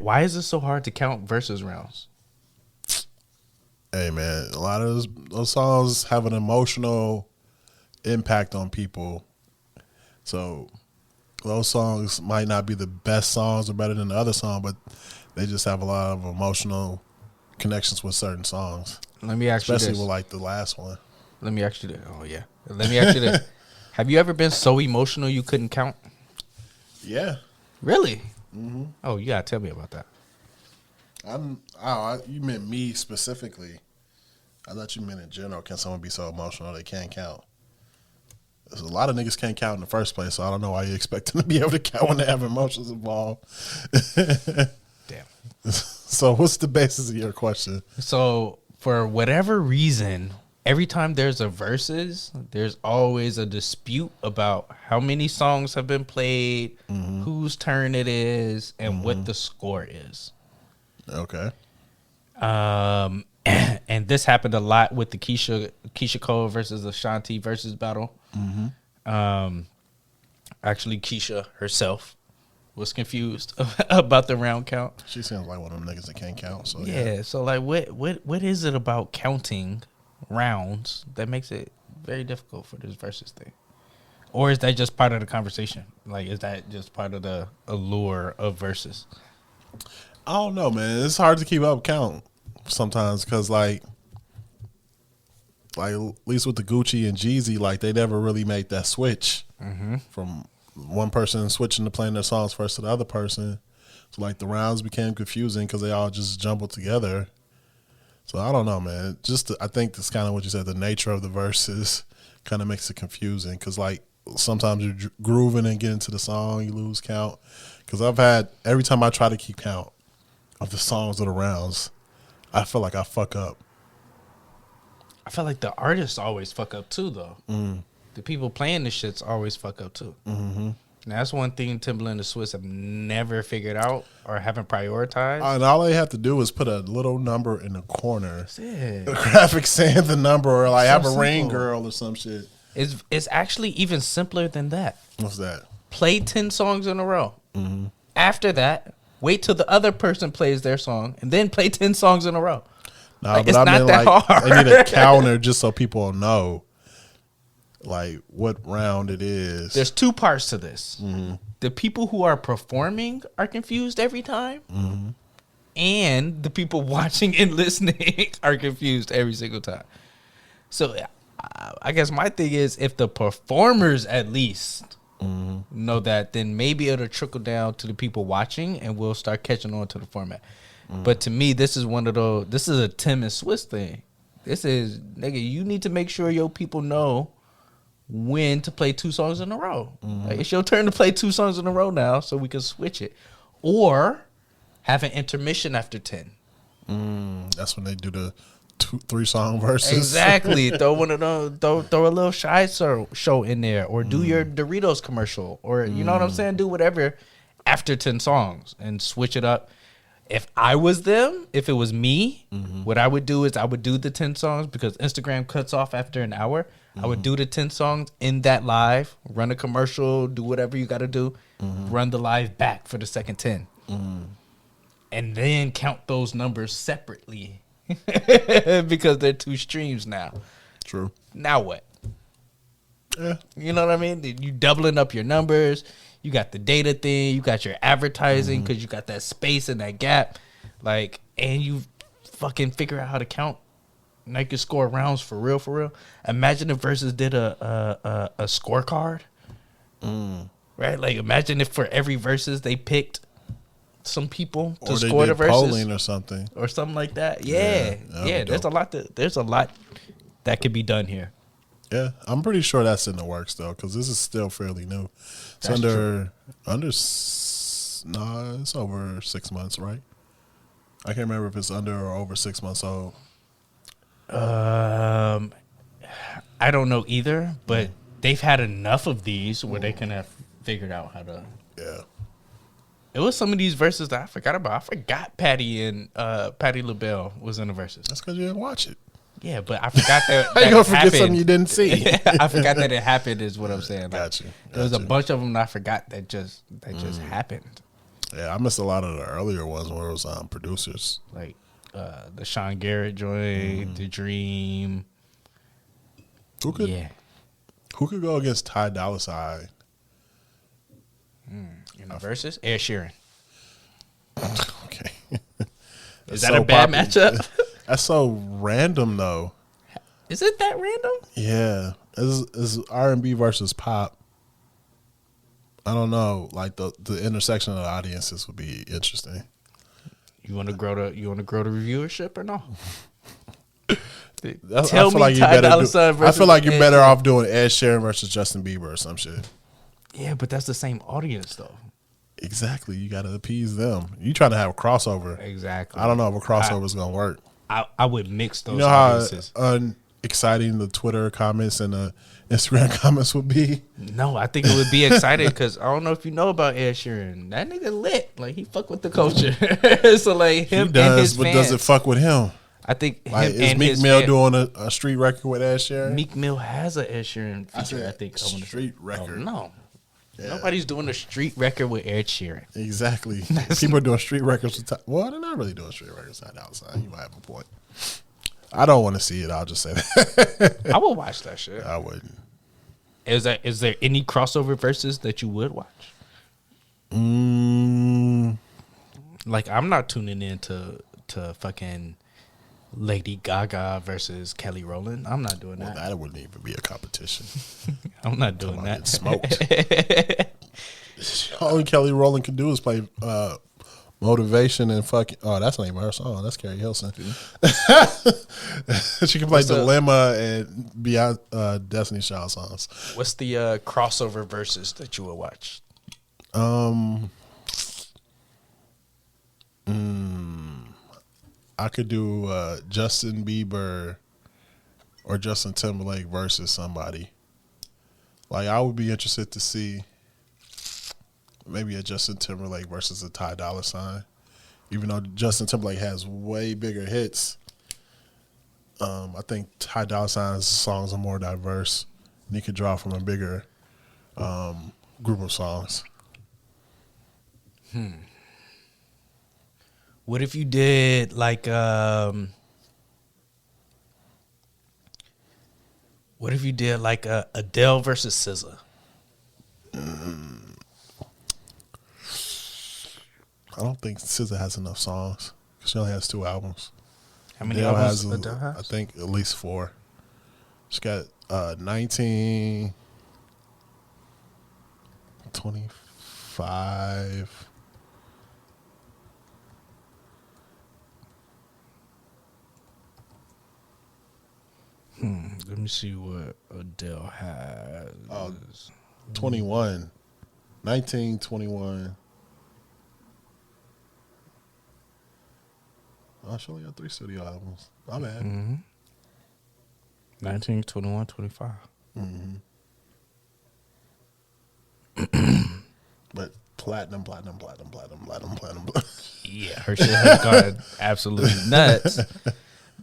Why is it so hard to count Verzuz rounds? Hey man, a lot of those songs have an emotional impact on people. So those songs might not be the best songs or better than the other song, but they just have a lot of emotional connections with certain songs. Let me ask you Especially this. with like the last one. Let me ask you this. Oh yeah. Let me ask you this. Have you ever been so emotional you couldn't count? Yeah. Really? Mm-hmm. Oh, you gotta tell me about that. You meant me specifically. I thought you meant in general. Can someone be so emotional they can't count? There's a lot of niggas can't count in the first place, so I don't know why you expect them to be able to count when they have emotions involved. Damn. So what's the basis of your question? So for whatever reason, every time there's a versus, there's always a dispute about how many songs have been played, whose turn it is, and what the score is. Okay. And this happened a lot with the Keisha Cole versus Ashanti versus battle. Actually, Keisha herself was confused about the round count. She seems like one of them niggas that can't count. So Yeah. So like, what is it about counting rounds that makes it very difficult for this versus thing? Or is that just part of the conversation? Like, is that just part of the allure of versus? I don't know, man. It's hard to keep up count sometimes because, like at least with the Gucci and Jeezy, like they never really made that switch from one person switching to playing their songs first to the other person. So like the rounds became confusing because they all just jumbled together. So I don't know, man. I think that's kind of what you said. The nature of the verses kind of makes it confusing because like sometimes you're grooving and get into the song, you lose count. Because every time I try to keep count of the songs of the rounds, I feel like I fuck up. I feel like the artists always fuck up too, though. The people playing the shits always fuck up too. And that's one thing Timbaland and the Swiss have never figured out or haven't prioritized. And all they have to do is put a little number in the corner. That's it. The graphic saying the number, or like have a simple. rain girl or some shit. It's actually even simpler than that. What's that? Play 10 songs in a row. After that, wait till the other person plays their song and then play 10 songs in a row. Nah, Like, but it's I not mean, that like, hard. they need a counter just so people know, like, what round it is. There's two parts to this. The people who are performing are confused every time. And the people watching and listening are confused every single time. So I guess my thing is, if the performers at least know that, then maybe it'll trickle down to the people watching and we'll start catching on to the format. But to me, this is one of those, this is a Tim and Swiss thing. This is, nigga, you need to make sure your people know when to play 2 songs in a row. Like, it's your turn to play 2 songs in a row now so we can switch it. Or have an intermission after 10. That's when they do the 2-3 song verses. Exactly. Throw one of those, throw a little shy show in there, or do your Doritos commercial, or you know what I'm saying? Do whatever after 10 songs and switch it up. If I was them, if it was me, what I would do is I would do the 10 songs because Instagram cuts off after an hour. I would do the 10 songs in that live, run a commercial, do whatever you got to do, run the live back for the second 10. And then count those numbers separately because they're 2 streams now. True. Now what? Yeah. You know what I mean? You doubling up your numbers. You got the data thing. You got your advertising because you got that space and that gap. Like, and you fucking figure out how to count. And they can score rounds for real, for real. Imagine if Versus did a scorecard. Right? Like, imagine if for every Versus they picked some people to Or they score did the Versus. polling or something. Or something like that. Yeah. Yeah, There's a lot that could be done here. Yeah, I'm pretty sure that's in the works though, because this is still fairly new. It's That's it's over 6 months, right? I can't remember if it's under or over 6 months old. I don't know either, but they've had enough of these where they can have figured out how to. Yeah. It was some of these verses that I forgot about. I forgot Patty LaBelle was in the verses. That's because you didn't watch it. Yeah, but I forgot that. How you gonna forget happened. something you didn't see? I forgot that it happened. Is what I'm saying. Like, Got you. There was a bunch of them that I forgot that just happened. Yeah, I missed a lot of the earlier ones where it was producers. Like the Sean Garrett joint, The Dream. Who could go against Ty Dolla $ign? In the verses, Ed Sheeran. Okay. Is that a bad matchup? That's so random, though. Is it that random? Yeah. It's R&B versus pop. I don't know. Like the intersection of the audiences would be interesting. You want to grow the viewership or no? I feel like you're better off doing Ed Sheeran versus Justin Bieber or some shit. Yeah, but that's the same audience though. Exactly. You got to appease them. You trying to have a crossover. Exactly. I don't know if a crossover is going to work. I would mix those audiences. How unexciting the Twitter comments and the Instagram comments would be? No, I think it would be exciting because I don't know if you know about Ed Sheeran. That nigga lit. Like, he fuck with the culture. So, like, him and his fans. Does it fuck with him? I think like, him and is Meek Mill doing a street record with Ed Sheeran? Meek Mill has an Ed Sheeran feature, I think. Street record. Oh, no. Yeah. Nobody's doing a street record with Ed Sheeran. Exactly. People are doing street records with well, they're not really doing street records outside. You might have a point. I don't want to see it. I'll just say that. I would watch that shit. I wouldn't. Is there any crossover verses that you would watch? Like, I'm not tuning in to fucking Lady Gaga versus Kelly Rowland. I'm not doing that. That wouldn't even be a competition. I'm not doing that. Smoked. All Kelly Rowland can do is play Motivation and fucking. Oh, that's not even her song. That's Carrie Hilson. She can play Dilemma and Beyond Destiny Child songs. What's the crossover verses that you would watch? I could do Justin Bieber or Justin Timberlake versus somebody. Like, I would be interested to see maybe a Justin Timberlake versus a Ty Dolla $ign. Even though Justin Timberlake has way bigger hits, I think Ty Dolla $ign's songs are more diverse and he could draw from a bigger group of songs. What if you did like Adele versus SZA? I don't think SZA has enough songs. She only has 2 albums. How many albums Adele has? I think at least 4. She got 19, 25. Let me see what Adele has. 21. 19, 21. Oh, she only got 3 studio albums. My bad. 19, 21, 25. But platinum. Yeah, her shit has gone absolutely nuts.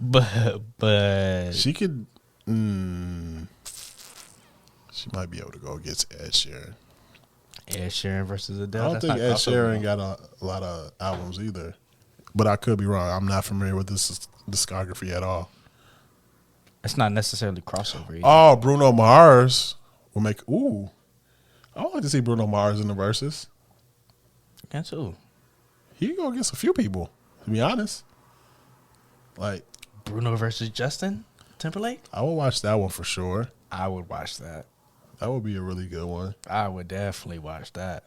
But she could. She might be able to go against Ed Sheeran. Ed Sheeran versus Adele. I don't think Ed Sheeran got a lot of albums either. But I could be wrong. I'm not familiar with this discography at all. It's not necessarily crossover either. Oh, Bruno Mars will make. Ooh, I would like to see Bruno Mars in the verses. Can too. He can go against a few people. To be honest, like Bruno versus Justin Timberlake. I would watch that one for sure. I would watch that. That would be a really good one. I would definitely watch that.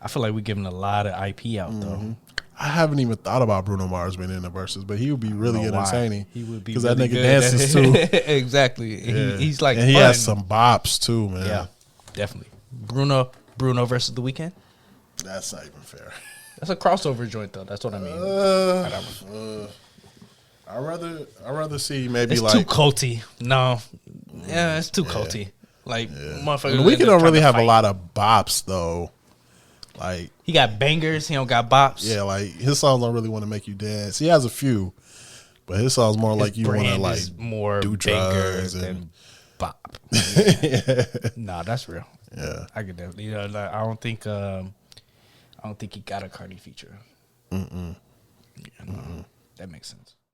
I feel like we're giving a lot of IP out though. I haven't even thought about Bruno Mars being in the verses, but he would be really entertaining. He would be because really that nigga dances too. Exactly. Yeah. He's like, and he has some bops too, man. Yeah, definitely. Bruno versus The Weeknd. That's not even fair. That's a crossover joint though. That's what I mean. I'd rather see maybe it's like too culty. No, yeah, it's too culty. Like motherfuckers. The Weeknd don't really have a lot of bops though. Like he got bangers, he don't got bops. Yeah, like his songs don't really want to make you dance. He has a few, but his songs more like you want to like more do drugs than bop. Nah, that's real. Yeah, I could definitely. Like, I don't think I don't think he got a Cardi feature. Yeah, no, that makes sense.